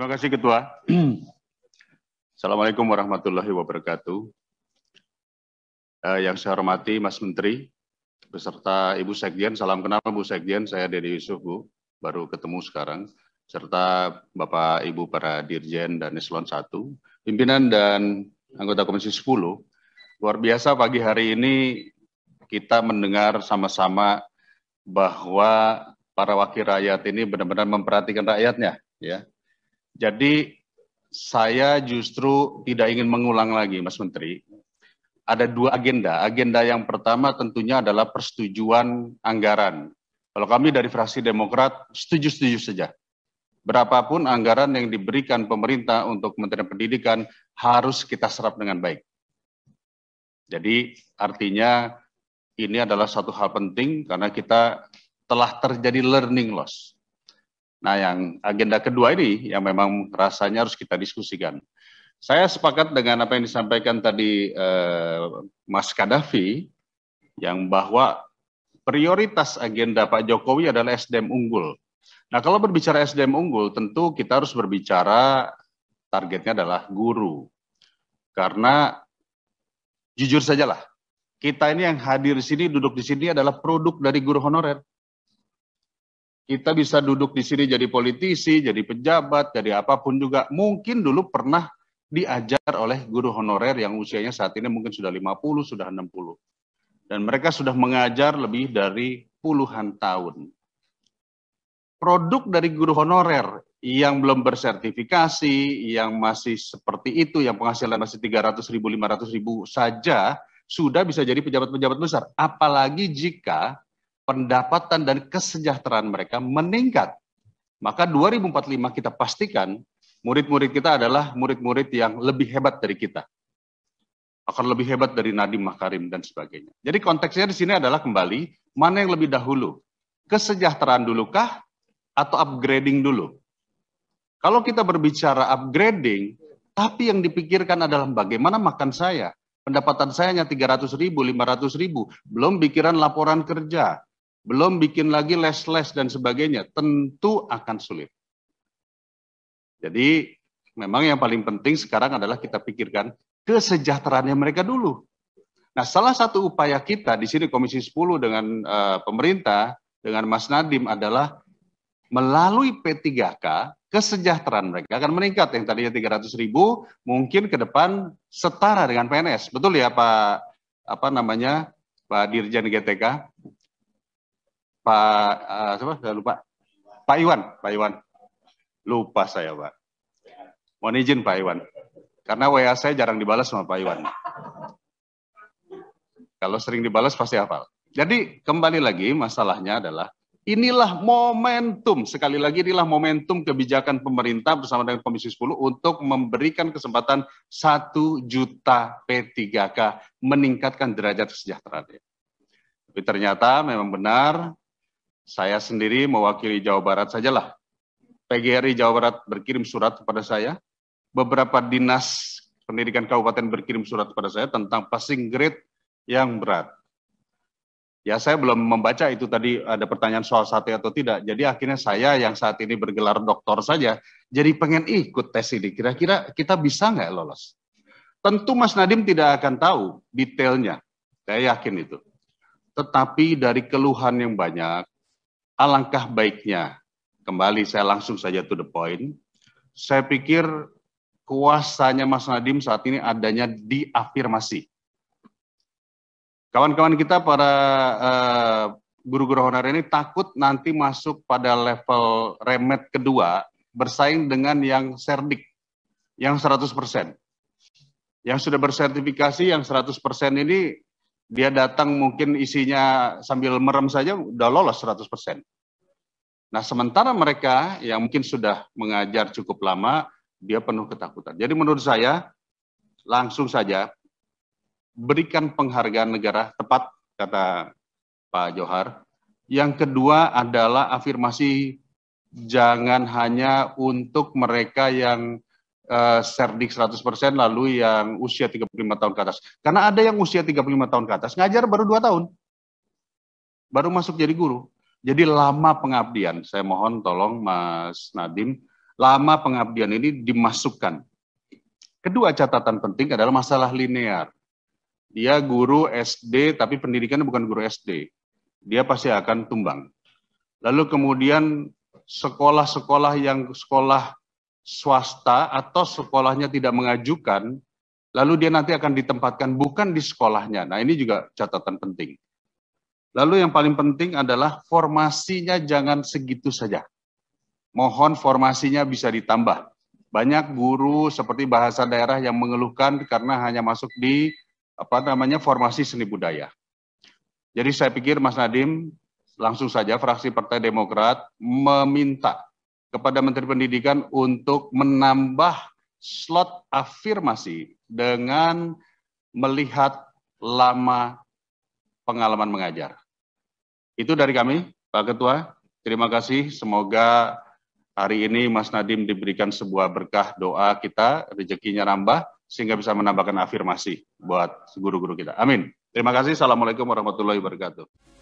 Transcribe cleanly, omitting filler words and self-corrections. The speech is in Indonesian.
Terima kasih Ketua. Assalamualaikum warahmatullahi wabarakatuh. Yang saya hormati Mas Menteri, beserta Ibu Sekjen, salam kenal Bu Sekjen, saya Dedi Yusuf Bu, baru ketemu sekarang, serta Bapak Ibu para Dirjen dan Eselon 1, pimpinan dan anggota Komisi 10. Luar biasa pagi hari ini kita mendengar sama-sama bahwa para wakil rakyat ini benar-benar memperhatikan rakyatnya, ya. Jadi saya justru tidak ingin mengulang lagi, Mas Menteri. Ada dua agenda. Agenda yang pertama tentunya adalah persetujuan anggaran. Kalau kami dari fraksi Demokrat setuju-setuju saja. Berapapun anggaran yang diberikan pemerintah untuk Kementerian Pendidikan harus kita serap dengan baik. Jadi artinya ini adalah satu hal penting karena kita telah terjadi learning loss. Nah, yang agenda kedua ini yang memang rasanya harus kita diskusikan. Saya sepakat dengan apa yang disampaikan tadi Mas Kadafi, yang bahwa prioritas agenda Pak Jokowi adalah SDM unggul. Nah, kalau berbicara SDM unggul, tentu kita harus berbicara targetnya adalah guru. Karena jujur sajalah, kita ini yang hadir di sini, duduk di sini adalah produk dari guru honorer. Kita bisa duduk di sini jadi politisi, jadi pejabat, jadi apapun juga. Mungkin dulu pernah diajar oleh guru honorer yang usianya saat ini mungkin sudah 50, sudah 60. Dan mereka sudah mengajar lebih dari puluhan tahun. Produk dari guru honorer yang belum bersertifikasi, yang masih seperti itu, yang penghasilan masih 300.000, 500.000 saja, sudah bisa jadi pejabat-pejabat besar. Apalagi jika pendapatan dan kesejahteraan mereka meningkat. Maka 2045 kita pastikan murid-murid kita adalah murid-murid yang lebih hebat dari kita. Akan lebih hebat dari Nadiem Makarim dan sebagainya. Jadi konteksnya di sini adalah kembali, mana yang lebih dahulu? Kesejahteraan dulukah atau upgrading dulu? Kalau kita berbicara upgrading, tapi yang dipikirkan adalah bagaimana makan saya? Pendapatan saya hanya 300.000, 500.000, belum pikiran laporan kerja, belum bikin lagi les-les dan sebagainya, tentu akan sulit. Jadi memang yang paling penting sekarang adalah kita pikirkan kesejahteraannya mereka dulu. Nah, salah satu upaya kita di sini Komisi 10 dengan pemerintah, dengan Mas Nadiem adalah melalui P3K, kesejahteraan mereka akan meningkat. Yang tadinya 300.000, mungkin ke depan setara dengan PNS. Betul ya Pak, Pak Dirjen GTK? Saya lupa. Pak Iwan. Lupa saya, Pak. Mohon izin Pak Iwan. Karena WA saya jarang dibalas sama Pak Iwan. Kalau sering dibalas pasti hafal. Jadi kembali lagi masalahnya adalah inilah momentum, sekali lagi inilah momentum kebijakan pemerintah bersama dengan Komisi 10 untuk memberikan kesempatan 1 juta P3K meningkatkan derajat kesejahteraan. Tapi ternyata memang benar, saya sendiri mewakili Jawa Barat sajalah. PGRI Jawa Barat berkirim surat kepada saya, beberapa dinas pendidikan kabupaten berkirim surat kepada saya tentang passing grade yang berat. Ya, saya belum membaca itu tadi ada pertanyaan soal sate atau tidak. Jadi akhirnya saya yang saat ini bergelar doktor saja, jadi pengen ikut tes ini. Kira-kira kita bisa nggak lolos? Tentu Mas Nadiem tidak akan tahu detailnya. Saya yakin itu. Tetapi dari keluhan yang banyak, alangkah baiknya, kembali saya langsung saja to the point, saya pikir kuasanya Mas Nadiem saat ini adanya di afirmasi. Kawan-kawan kita para guru-guru honorer ini takut nanti masuk pada level remed kedua, bersaing dengan yang serdik, yang 100%. Yang sudah bersertifikasi yang 100% ini, dia datang mungkin isinya sambil merem saja, udah lolos 100%. Nah, sementara mereka yang mungkin sudah mengajar cukup lama, dia penuh ketakutan. Jadi menurut saya, langsung saja, berikan penghargaan negara, tepat kata Pak Johar. Yang kedua adalah afirmasi, jangan hanya untuk mereka yang serdik 100% lalu yang usia 35 tahun ke atas. Karena ada yang usia 35 tahun ke atas, ngajar baru 2 tahun. Baru masuk jadi guru. Jadi lama pengabdian. Saya mohon tolong Mas Nadiem, lama pengabdian ini dimasukkan. Kedua catatan penting adalah masalah linear. Dia guru SD, tapi pendidikannya bukan guru SD. Dia pasti akan tumbang. Lalu kemudian sekolah-sekolah yang sekolah swasta atau sekolahnya tidak mengajukan, lalu dia nanti akan ditempatkan bukan di sekolahnya. Nah, ini juga catatan penting. Lalu yang paling penting adalah formasinya jangan segitu saja. Mohon formasinya bisa ditambah. Banyak guru seperti bahasa daerah yang mengeluhkan karena hanya masuk di formasi seni budaya. Jadi saya pikir Mas Nadiem, langsung saja fraksi Partai Demokrat meminta kepada Menteri Pendidikan untuk menambah slot afirmasi dengan melihat lama pengalaman mengajar. Itu dari kami, Pak Ketua. Terima kasih. Semoga hari ini Mas Nadiem diberikan sebuah berkah doa kita, rezekinya nambah, sehingga bisa menambahkan afirmasi buat guru-guru kita. Amin. Terima kasih. Assalamualaikum warahmatullahi wabarakatuh.